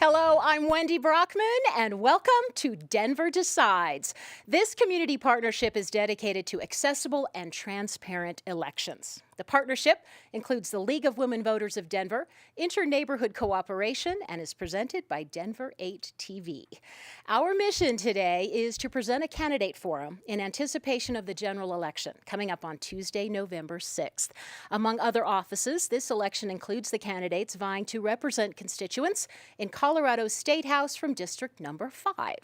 Hello, I'm Wendy Brockman, and welcome to Denver Decides. This community partnership is dedicated to accessible and transparent elections. The partnership includes the League of Women Voters of Denver, Inter-Neighborhood Cooperation, and is presented by Denver 8 TV. Our mission today is to present a candidate forum in anticipation of the general election coming up on Tuesday, November 6th. Among other offices, this election includes the candidates vying to represent constituents in Colorado's State House from District Number 5.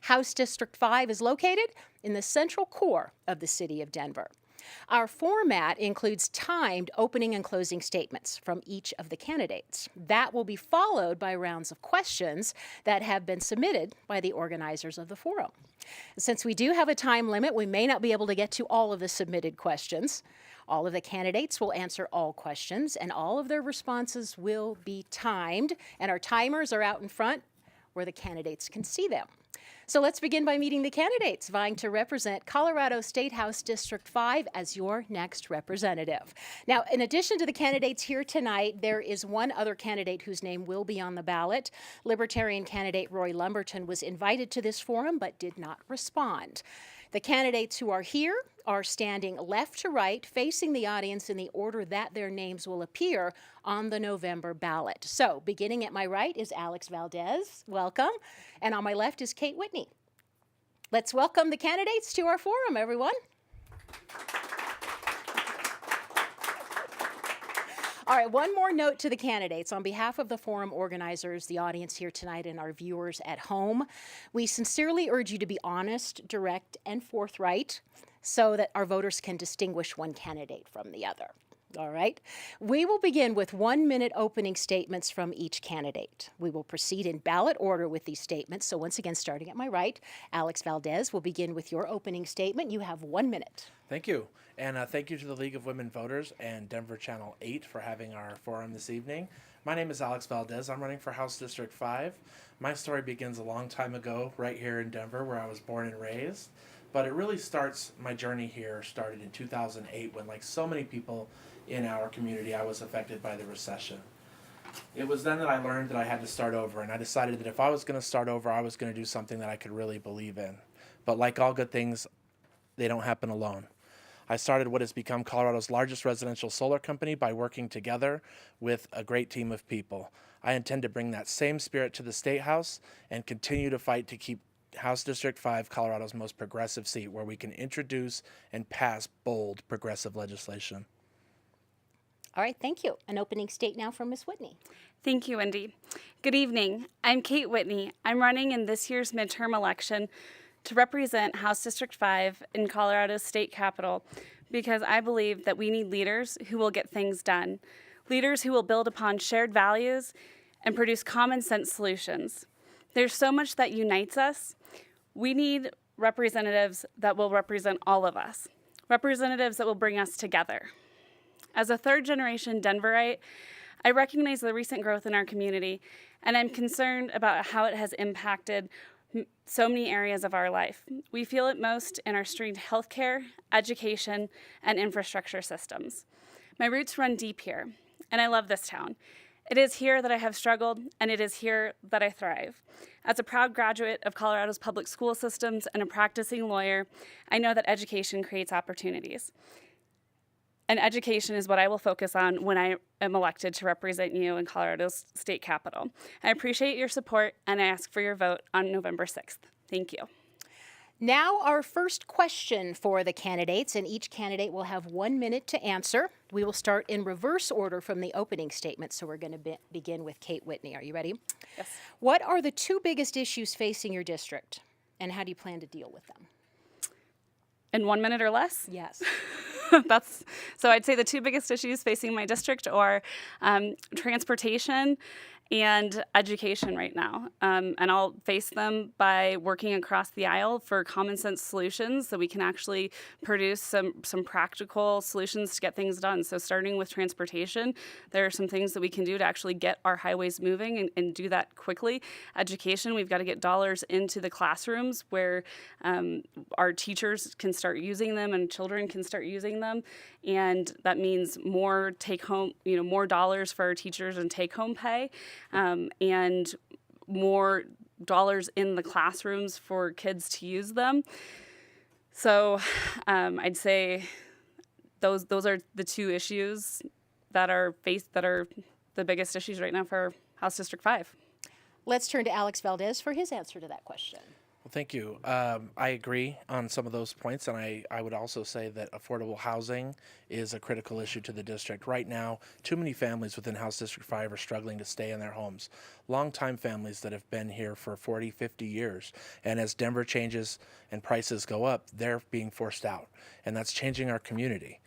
House District 5 is located in the central core of the city of Denver. Our format includes timed opening and closing statements from each of the candidates. That will be followed by rounds of questions that have been submitted by the organizers of the forum. Since we do have a time limit, we may not be able to get to all of the submitted questions. All of the candidates will answer all questions, and all of their responses will be timed, and our timers are out in front where the candidates can see them. So let's begin by meeting the candidates vying to represent Colorado State House District 5 as your next representative. Now, in addition to the candidates here tonight, there is one other candidate whose name will be on the ballot. Libertarian candidate Roy Lumberton was invited to this forum but did not respond. The candidates who are here are standing left to right, facing the audience in the order that their names will appear on the November ballot. So, beginning at my right is Alex Valdez, welcome, and on my left is Kate Whitney. Let's welcome the candidates to our forum, everyone. All right, one more note to the candidates. On behalf of the forum organizers, the audience here tonight, and our viewers at home, we sincerely urge you to be honest, direct, and forthright so that our voters can distinguish one candidate from the other. All right. We will begin with 1-minute opening statements from each candidate. We will proceed in ballot order with these statements. So once again, starting at my right, Alex Valdez will begin with your opening statement. You have 1 minute. Thank you. And thank you to the League of Women Voters and Denver Channel 8 for having our forum this evening. My name is Alex Valdez. I'm running for House District 5. My story begins a long time ago right here in Denver where I was born and raised. But it really my journey here started in 2008 when, like so many people in our community, I was affected by the recession. It was then that I learned that I had to start over, and I decided that if I was going to start over, I was going to do something that I could really believe in. But like all good things, they don't happen alone. I started what has become Colorado's largest residential solar company by working together with a great team of people. I intend to bring that same spirit to the State House and continue to fight to keep House District 5 Colorado's most progressive seat, where we can introduce and pass bold progressive legislation. All right, thank you. An opening state now from Ms. Whitney. Thank you, Wendy. Good evening. I'm Kate Whitney. I'm running in this year's midterm election to represent House District 5 in Colorado's state capital because I believe that we need leaders who will get things done, leaders who will build upon shared values and produce common sense solutions. There's so much that unites us. We need representatives that will represent all of us, representatives that will bring us together. As a third-generation Denverite, I recognize the recent growth in our community, and I'm concerned about how it has impacted so many areas of our life. We feel it most in our strained healthcare, education, and infrastructure systems. My roots run deep here, and I love this town. It is here that I have struggled, and it is here that I thrive. As a proud graduate of Colorado's public school systems and a practicing lawyer, I know that education creates opportunities. And education is what I will focus on when I am elected to represent you in Colorado's state capitol. I appreciate your support, and I ask for your vote on November 6th. Thank you. Now our first question for the candidates, and each candidate will have 1 minute to answer. We will start in reverse order from the opening statement, so we're going to begin with Kate Whitney. Are you ready? Yes. What are the two biggest issues facing your district, and how do you plan to deal with them? In 1 minute or less? Yes. So I'd say the two biggest issues facing my district are transportation and education right now. And I'll face them by working across the aisle for common sense solutions so we can actually produce some practical solutions to get things done. So starting with transportation, there are some things that we can do to actually get our highways moving and do that quickly. Education, we've got to get dollars into the classrooms where our teachers can start using them and children can start using them. And that means more take home, more dollars for our teachers and take home pay. And more dollars in the classrooms for kids to use them. So I'd say those are the two issues that are the biggest issues right now for House District 5. Let's turn to Alex Valdez for his answer to that question. Well, thank you. I agree on some of those points, and I would also say that affordable housing is a critical issue to the district. Right now, too many families within House District 5 are struggling to stay in their homes. Longtime families that have been here for 40, 50 years. And as Denver changes and prices go up, they're being forced out. And that's changing our community.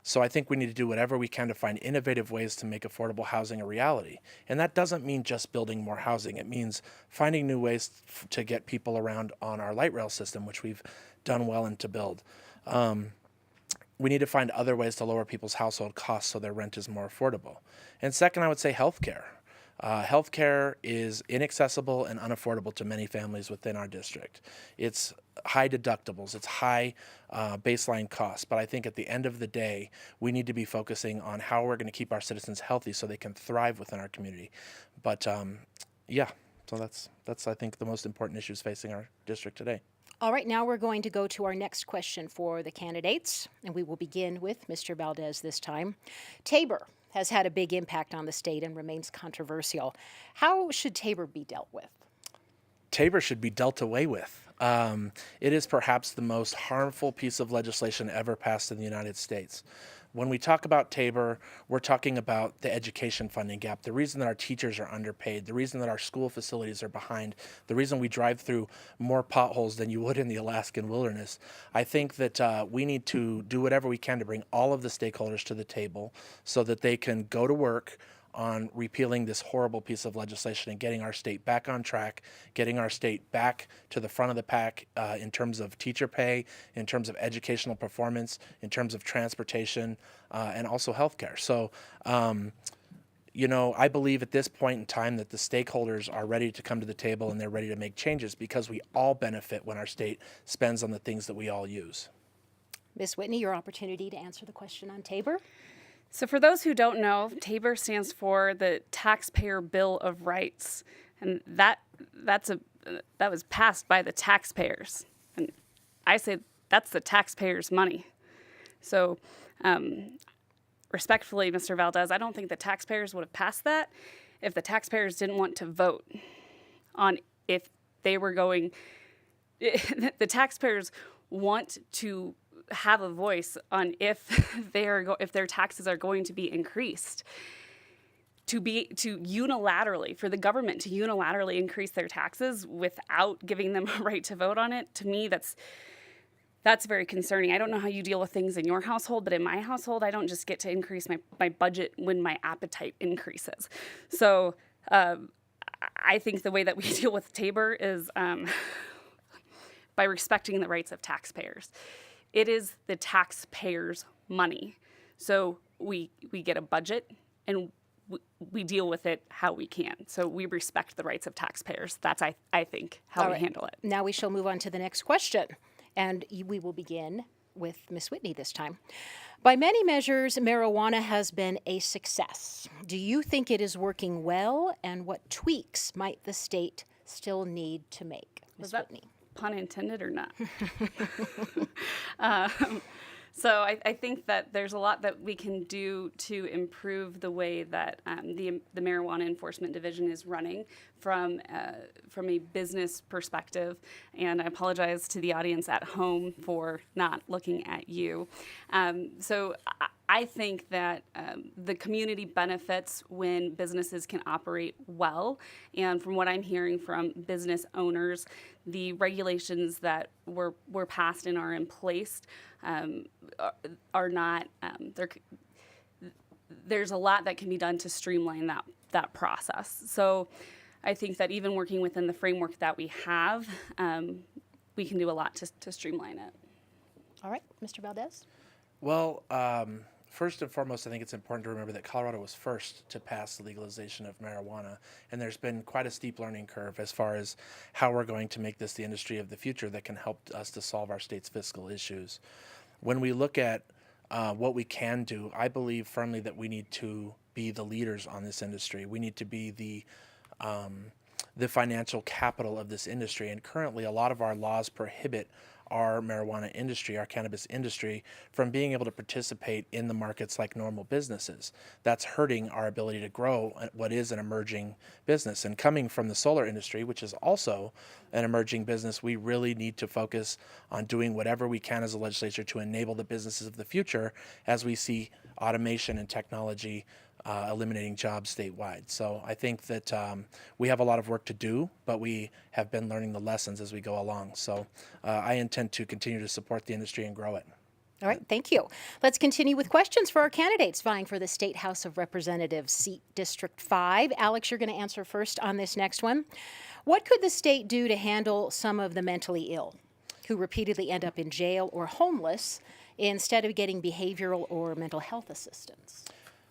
So I think we need to do whatever we can to find innovative ways to make affordable housing a reality. And that doesn't mean just building more housing. It means finding new ways to get people around on our light rail system, which we've done well and to build. We need to find other ways to lower people's household costs so their rent is more affordable. And second, I would say healthcare. Healthcare is inaccessible and unaffordable to many families within our district. It's high deductibles, it's high baseline costs, but I think at the end of the day, we need to be focusing on how we're going to keep our citizens healthy so they can thrive within our community. But yeah, so that's I think the most important issues facing our district today. All right, now we're going to go to our next question for the candidates, and we will begin with Mr. Valdez this time. Tabor has had a big impact on the state and remains controversial. How should Tabor be dealt with? Tabor should be dealt away with. It is perhaps the most harmful piece of legislation ever passed in the United States. When we talk about Tabor, we're talking about the education funding gap, the reason that our teachers are underpaid, the reason that our school facilities are behind, the reason we drive through more potholes than you would in the Alaskan wilderness. I think that we need to do whatever we can to bring all of the stakeholders to the table so that they can go to work on repealing this horrible piece of legislation and getting our state back on track, getting our state back to the front of the pack in terms of teacher pay, in terms of educational performance, in terms of transportation, and also healthcare. So, I believe at this point in time that the stakeholders are ready to come to the table and they're ready to make changes because we all benefit when our state spends on the things that we all use. Ms. Whitney, your opportunity to answer the question on Tabor. So for those who don't know, TABOR stands for the Taxpayer Bill of Rights, and that was passed by the taxpayers. And I say that's the taxpayers' money. So respectfully, Mr. Valdez, I don't think the taxpayers would have passed that if the taxpayers didn't want to vote on if they were going. The taxpayers want to have a voice on if their taxes are going to be increased. For the government to unilaterally increase their taxes without giving them a right to vote on it, to me, that's very concerning. I don't know how you deal with things in your household, but in my household, I don't just get to increase my budget when my appetite increases. So I think the way that we deal with Tabor is by respecting the rights of taxpayers. It is the taxpayers' money. So we get a budget and we deal with it how we can. So we respect the rights of taxpayers. That's, I think, how we handle it. Now we shall move on to the next question. And we will begin with Ms. Whitney this time. By many measures, marijuana has been a success. Do you think it is working well? And what tweaks might the state still need to make? Ms. Whitney. Pun intended or not? So I think that there's a lot that we can do to improve the way that the Marijuana Enforcement Division is running from a business perspective. And I apologize to the audience at home for not looking at you. So I think that the community benefits when businesses can operate well. And from what I'm hearing from business owners, the regulations that were passed and are in place are not, there's a lot that can be done to streamline that process. So I think that even working within the framework that we have, we can do a lot to streamline it. All right, Mr. Valdez? Well, first and foremost, I think it's important to remember that Colorado was first to pass the legalization of marijuana, and there's been quite a steep learning curve as far as how we're going to make this the industry of the future that can help us to solve our state's fiscal issues. When we look at what we can do, I believe firmly that we need to be the leaders on this industry. We need to be the the financial capital of this industry. And currently, a lot of our laws prohibit our marijuana industry, our cannabis industry, from being able to participate in the markets like normal businesses. That's hurting our ability to grow what is an emerging business. And coming from the solar industry, which is also an emerging business, we really need to focus on doing whatever we can as a legislature to enable the businesses of the future as we see automation and technology eliminating jobs statewide. So I think that we have a lot of work to do, but we have been learning the lessons as we go along. So I intend to continue to support the industry and grow it. All right, thank you. Let's continue with questions for our candidates vying for the State House of Representatives seat District 5. Alex, you're going to answer first on this next one. What could the state do to handle some of the mentally ill who repeatedly end up in jail or homeless instead of getting behavioral or mental health assistance?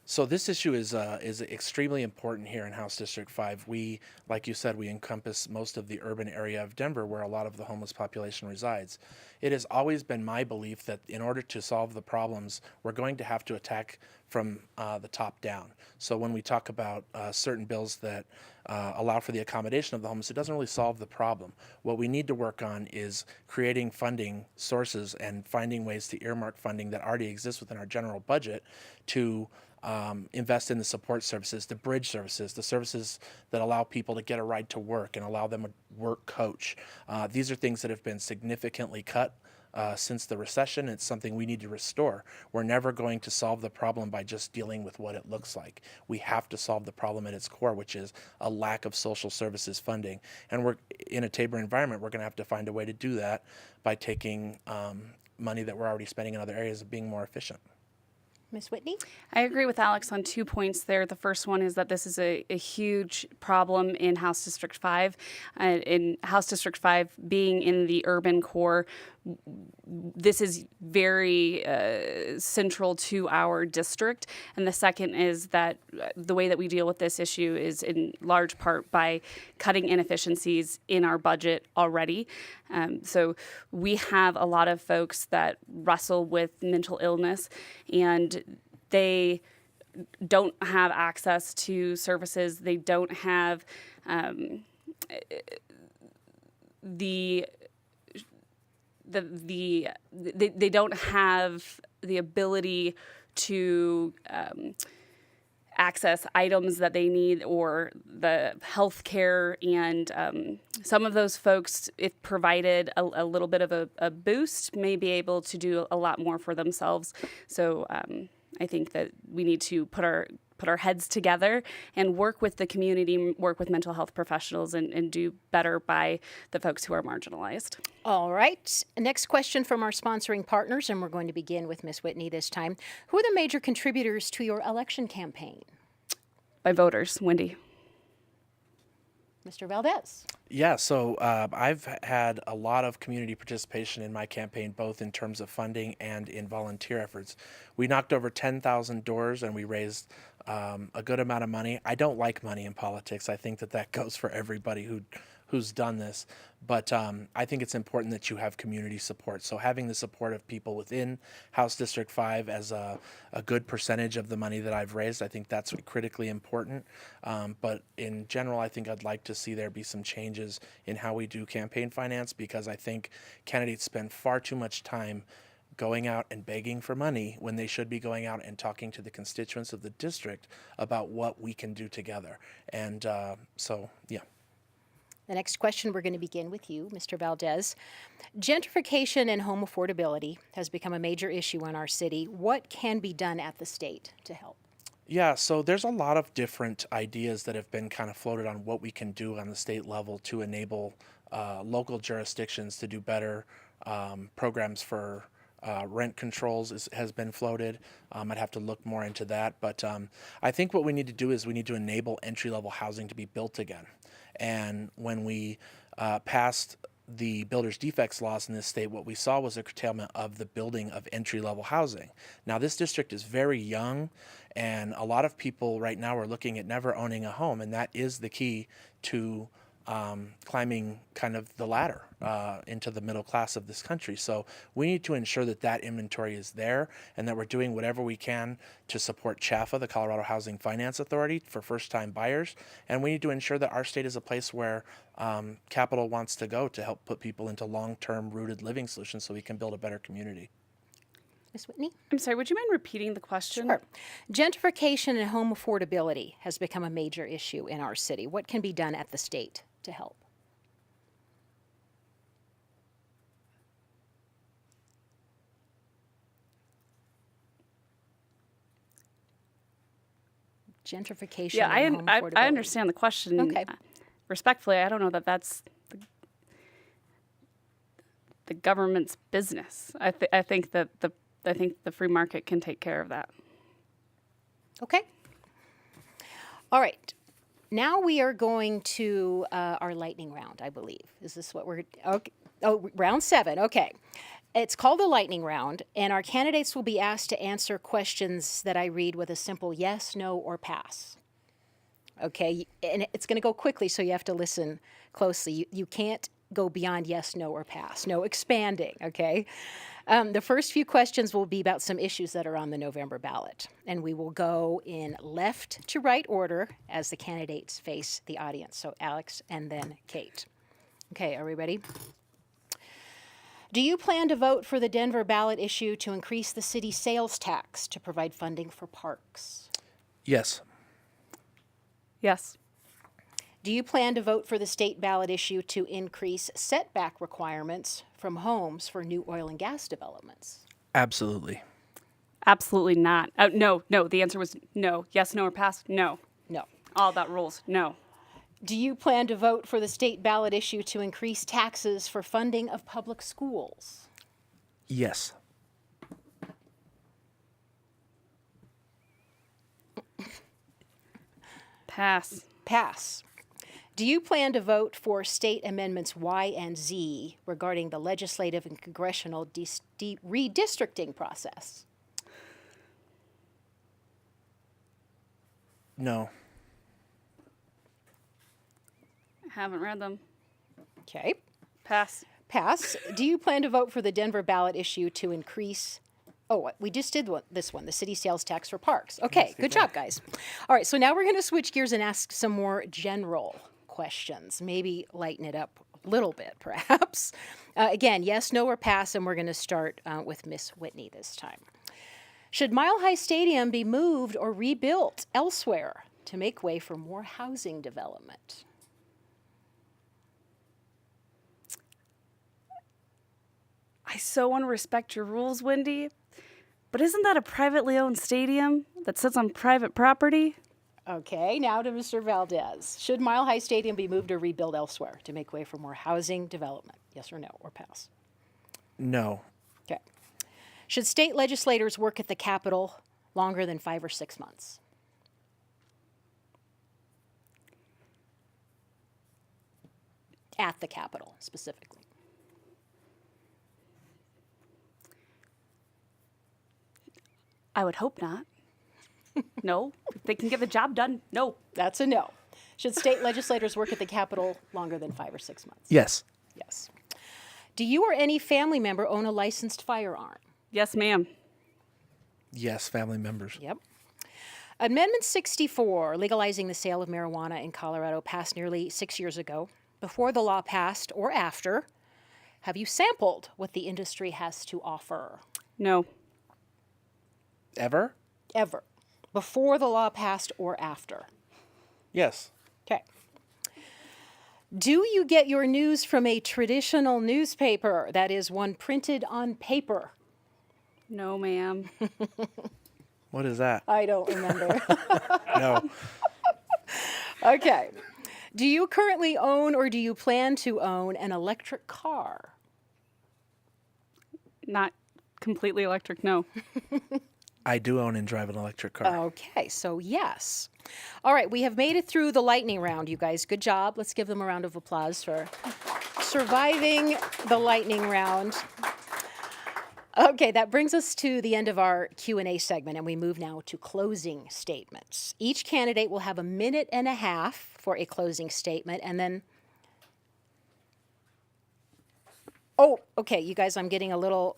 So this issue is extremely important here in House District 5. We, like you said, we encompass most of the urban area of Denver where a lot of the homeless population resides. It has always been my belief that in order to solve the problems, we're going to have to attack from the top down. So when we talk about certain bills that allow for the accommodation of the homeless, it doesn't really solve the problem. What we need to work on is creating funding sources and finding ways to earmark funding that already exists within our general budget to invest in the support services, the bridge services, the services that allow people to get a ride to work and allow them a work coach. These are things that have been significantly cut since the recession. It's something we need to restore. We're never going to solve the problem by just dealing with what it looks like. We have to solve the problem at its core, which is a lack of social services funding. And we're in a Tabor environment, we're going to have to find a way to do that by taking money that we're already spending in other areas and being more efficient. Ms. Whitney? I agree with Alex on 2 points there. The first one is that this is a huge problem in House District 5. In House District 5 being in the urban core, this is very central to our district. And the second is that the way that we deal with this issue is in large part by cutting inefficiencies in our budget already. So we have a lot of folks that wrestle with mental illness, and they don't have access to services. They don't have they don't have the ability to access items that they need or the health care. And some of those folks, if provided a little bit of a boost, may be able to do a lot more for themselves. So I think that we need to put our heads together and work with the community, work with mental health professionals, and do better by the folks who are marginalized. All right. Next question from our sponsoring partners, and we're going to begin with Ms. Whitney this time. Who are the major contributors to your election campaign? By voters. Wendy. Mr. Valdez. Yeah, so I've had a lot of community participation in my campaign, both in terms of funding and in volunteer efforts. We knocked over 10,000 doors and we raised a good amount of money. I don't like money in politics. I think that goes for everybody who's done this. But I think it's important that you have community support. So having the support of people within House District 5 as a good percentage of the money that I've raised, I think that's critically important. But in general, I think I'd like to see there be some changes in how we do campaign finance, because I think candidates spend far too much time going out and begging for money when they should be going out and talking to the constituents of the district about what we can do together. And so, yeah. The next question, we're going to begin with you, Mr. Valdez. Gentrification and home affordability has become a major issue in our city. What can be done at the state to help? Yeah, so there's a lot of different ideas that have been kind of floated on what we can do on the state level to enable local jurisdictions to do better. Programs for rent controls has been floated. I'd have to look more into that. But I think what we need to do is we need to enable entry-level housing to be built again. And when we passed the builder's defects laws in this state, what we saw was a curtailment of the building of entry-level housing. Now, this district is very young, and a lot of people right now are looking at never owning a home, and that is the key to climbing kind of the ladder into the middle class of this country. So we need to ensure that that inventory is there and that we're doing whatever we can to support CHFA, the Colorado Housing Finance Authority, for first-time buyers. And we need to ensure that our state is a place where capital wants to go to help put people into long-term rooted living solutions so we can build a better community. Ms. Whitney? I'm sorry, would you mind repeating the question? Sure. Gentrification and home affordability has become a major issue in our city. What can be done at the state to help? Gentrification Yeah, and home affordability. I understand the question. Okay. Respectfully, I don't know that that's the government's business. I think that the free market can take care of that. Okay. All right. Now we are going to our lightning round, I believe. Is this what we're... Okay. Oh, round 7. Okay. It's called the lightning round, and our candidates will be asked to answer questions that I read with a simple yes, no, or pass. Okay. And it's going to go quickly, so you have to listen closely. You can't go beyond yes, no, or pass. No expanding, okay? The first few questions will be about some issues that are on the November ballot, and we will go in left to right order as the candidates face the audience. So Alex and then Kate. Okay, are we ready? Do you plan to vote for the Denver ballot issue to increase the city sales tax to provide funding for parks? Yes. Yes. Do you plan to vote for the state ballot issue to increase setback requirements from homes for new oil and gas developments? Absolutely. Absolutely not. No. The answer was no. Yes, no, or pass? No. No. All about rules. No. Do you plan to vote for the state ballot issue to increase taxes for funding of public schools? Yes. Pass. Pass. Do you plan to vote for state amendments Y and Z regarding the legislative and congressional redistricting process? No. Haven't read them. Okay. Pass. Pass. Do you plan to vote for the Denver ballot issue to increase... Oh, we just did this one, the city sales tax for parks. Okay, good job, guys. All right, so now we're going to switch gears and ask some more general questions. Maybe lighten it up a little bit, perhaps. Again, yes, no, or pass, and we're going to start with Miss Whitney this time. Should Mile High Stadium be moved or rebuilt elsewhere to make way for more housing development? I so want to respect your rules, Wendy, but isn't that a privately owned stadium that sits on private property? Okay, now to Mr. Valdez. Should Mile High Stadium be moved or rebuilt elsewhere to make way for more housing development? Yes or no, or pass? No. Okay. Should state legislators work at the Capitol longer than 5 or 6 months? At the Capitol, specifically. I would hope not. No. If they can get the job done, no. That's a no. Should state legislators work at the Capitol longer than 5 or 6 months? Yes. Yes. Do you or any family member own a licensed firearm? Yes, ma'am. Yes, family members. Yep. Amendment 64, legalizing the sale of marijuana in Colorado, passed nearly 6 years ago. Before the law passed or after, have you sampled what the industry has to offer? No. Ever? Ever. Before the law passed or after? Yes. Okay. Do you get your news from a traditional newspaper, that is, one printed on paper? No, ma'am. What is that? I don't remember. No. Okay. Do you currently own or do you plan to own an electric car? Not completely electric, no. I do own and drive an electric car. Okay, so yes. All right, we have made it through the lightning round, you guys. Good job. Let's give them a round of applause for surviving the lightning round. Okay, that brings us to the end of our Q&A segment, and we move now to closing statements. Each candidate will have 1.5 minutes for a closing statement, and then Oh, okay, you guys, I'm getting a little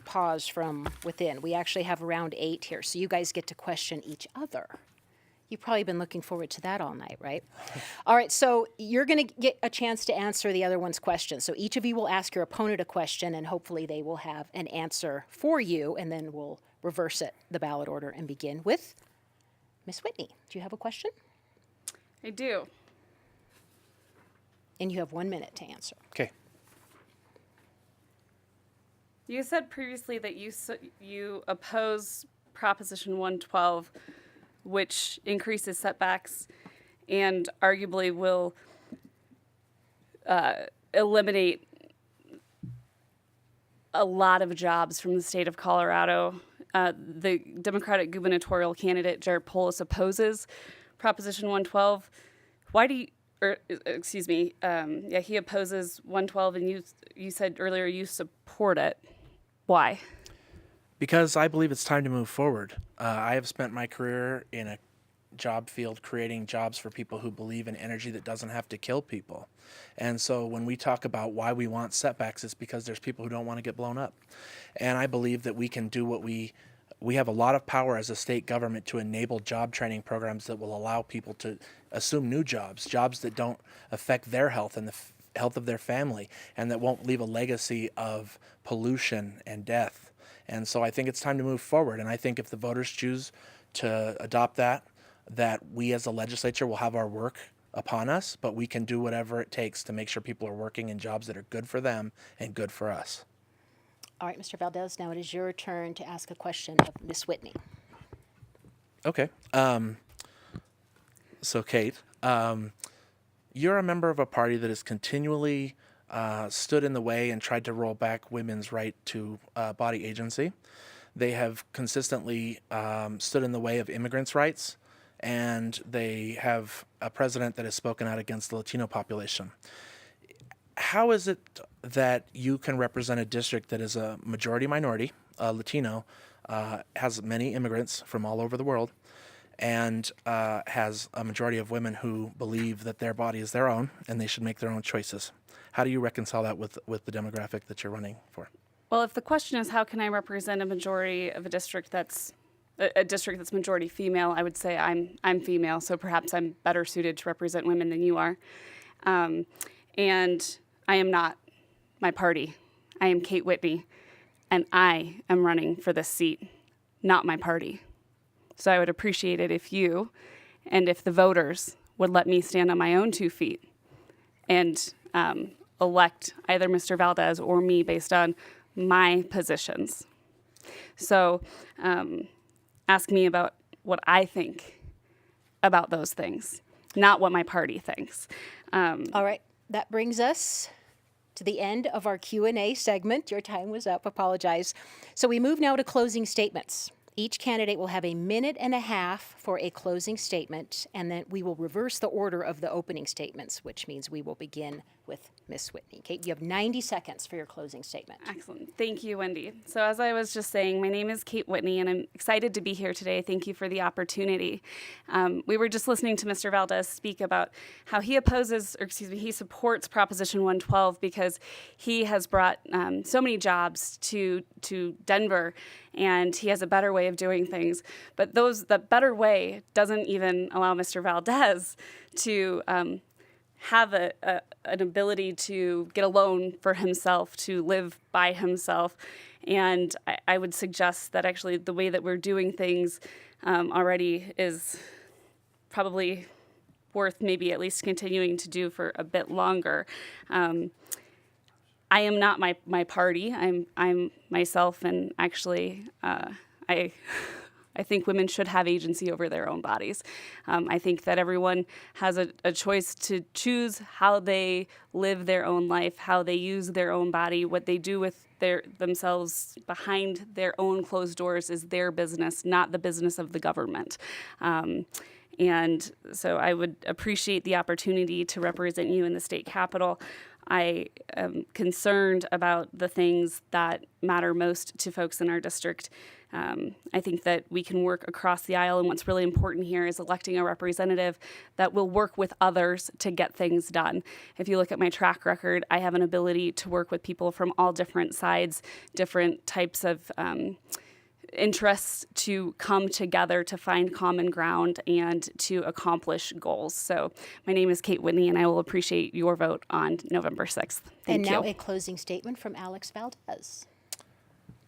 pause from within. We actually have round 8 here, so you guys get to question each other. You've probably been looking forward to that all night, right? All right, so you're going to get a chance to answer the other one's questions. So each of you will ask your opponent a question, and hopefully they will have an answer for you, and then we'll reverse it, the ballot order, and begin with Miss Whitney. Do you have a question? I do. And you have 1 minute to answer. Okay. You said previously that you oppose Proposition 112, which increases setbacks and arguably will eliminate a lot of jobs from the state of Colorado. The Democratic gubernatorial candidate, Jared Polis, opposes Proposition 112. Why do you, he opposes 112, and you said earlier you support it. Why? Because I believe it's time to move forward. I have spent my career in a job field creating jobs for people who believe in energy that doesn't have to kill people. And so when we talk about why we want setbacks, it's because there's people who don't want to get blown up. And I believe that we can do what we have a lot of power as a state government to enable job training programs that will allow people to assume new jobs that don't affect their health and the health of their family, and that won't leave a legacy of pollution and death. And so I think it's time to move forward. And I think if the voters choose to adopt that we as a legislature will have our work upon us, but we can do whatever it takes to make sure people are working in jobs that are good for them and good for us. All right, Mr. Valdez, now it is your turn to ask a question of Miss Whitney. Okay. So Kate, you're a member of a party that has continually stood in the way and tried to roll back women's right to body agency. They have consistently stood in the way of immigrants' rights, and they have a president that has spoken out against the Latino population. How is it that you can represent a district that is a majority minority, Latino, has many immigrants from all over the world, and has a majority of women who believe that their body is their own and they should make their own choices? How do you reconcile that with the demographic that you're running for? Well, if the question is how can I represent a majority of a district that's majority female, I would say I'm female, so perhaps I'm better suited to represent women than you are. And I am not my party. I am Kate Whitney, and I am running for this seat, not my party. So I would appreciate it if you and if the voters would let me stand on my own 2 feet and elect either Mr. Valdez or me based on my positions. So ask me about what I think about those things, not what my party thinks. All right, that brings us to the end of our Q&A segment. Your time was up, apologize. So we move now to closing statements. Each candidate will have 1.5 minutes for a closing statement, and then we will reverse the order of the opening statements, which means we will begin with Miss Whitney. Kate, you have 90 seconds for your closing statement. Excellent. Thank you, Wendy. So as I was just saying, my name is Kate Whitney, and I'm excited to be here today. Thank you for the opportunity. We were just listening to Mr. Valdez speak about how he he supports Proposition 112 because he has brought so many jobs to Denver, and he has a better way of doing things. But the better way doesn't even allow Mr. Valdez to have an ability to get a loan for himself, to live by himself. And I would suggest that actually the way that we're doing things already is probably worth maybe at least continuing to do for a bit longer. I am not my party. I'm myself, and actually I think women should have agency over their own bodies. I think that everyone has a choice to choose how they live their own life, how they use their own body, what they do with themselves behind their own closed doors is their business, not the business of the government. And so I would appreciate the opportunity to represent you in the state capitol. I am concerned about the things that matter most to folks in our district. I think that we can work across the aisle, and what's really important here is electing a representative that will work with others to get things done. If you look at my track record, I have an ability to work with people from all different sides, different types of interests to come together to find common ground and to accomplish goals. So my name is Kate Whitney, and I will appreciate your vote on November 6th. Thank you. And now a closing statement from Alex Valdez.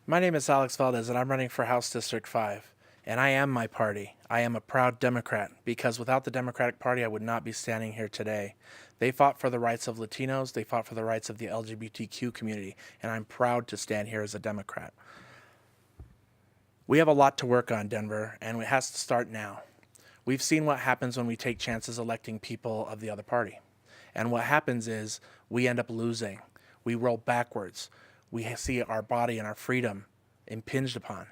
My name is Alex Valdez, and I'm running for House District 5. And I am my party. I am a proud Democrat, because without the Democratic Party, I would not be standing here today. They fought for the rights of Latinos. They fought for the rights of the LGBTQ community, and I'm proud to stand here as a Democrat. We have a lot to work on, Denver, and it has to start now. We've seen what happens when we take chances electing people of the other party. And what happens is we end up losing. We roll backwards. We see our body and our freedom impinged upon.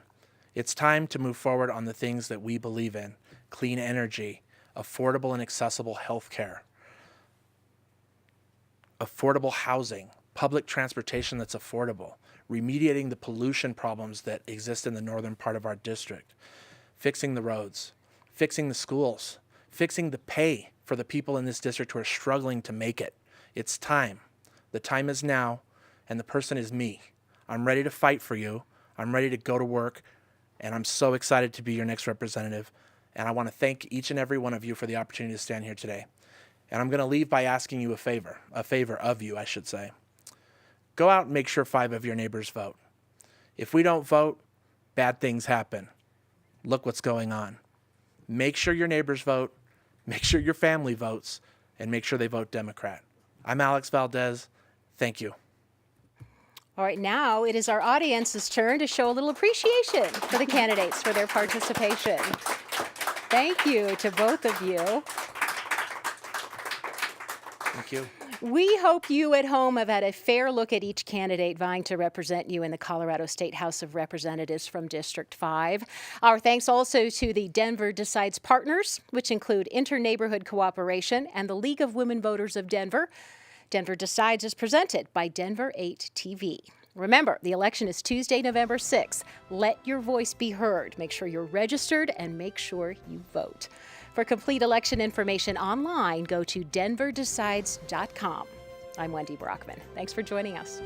It's time to move forward on the things that we believe in: clean energy, affordable and accessible health care, affordable housing, public transportation that's affordable, remediating the pollution problems that exist in the northern part of our district, fixing the roads, fixing the schools, fixing the pay for the people in this district who are struggling to make it. It's time. The time is now, and the person is me. I'm ready to fight for you. I'm ready to go to work, and I'm so excited to be your next representative. And I want to thank each and every one of you for the opportunity to stand here today. And I'm going to leave by asking you a favor of you, I should say. Go out and make sure 5 of your neighbors vote. If we don't vote, bad things happen. Look what's going on. Make sure your neighbors vote, make sure your family votes, and make sure they vote Democrat. I'm Alex Valdez. Thank you. All right, now it is our audience's turn to show a little appreciation for the candidates for their participation. Thank you to both of you. Thank you. We hope you at home have had a fair look at each candidate vying to represent you in the Colorado State House of Representatives from District 5. Our thanks also to the Denver Decides partners, which include Inter-Neighborhood Cooperation and the League of Women Voters of Denver. Denver Decides is presented by Denver 8 TV. Remember, the election is Tuesday, November 6th. Let your voice be heard. Make sure you're registered and make sure you vote. For complete election information online, go to denverdecides.com. I'm Wendy Brockman. Thanks for joining us.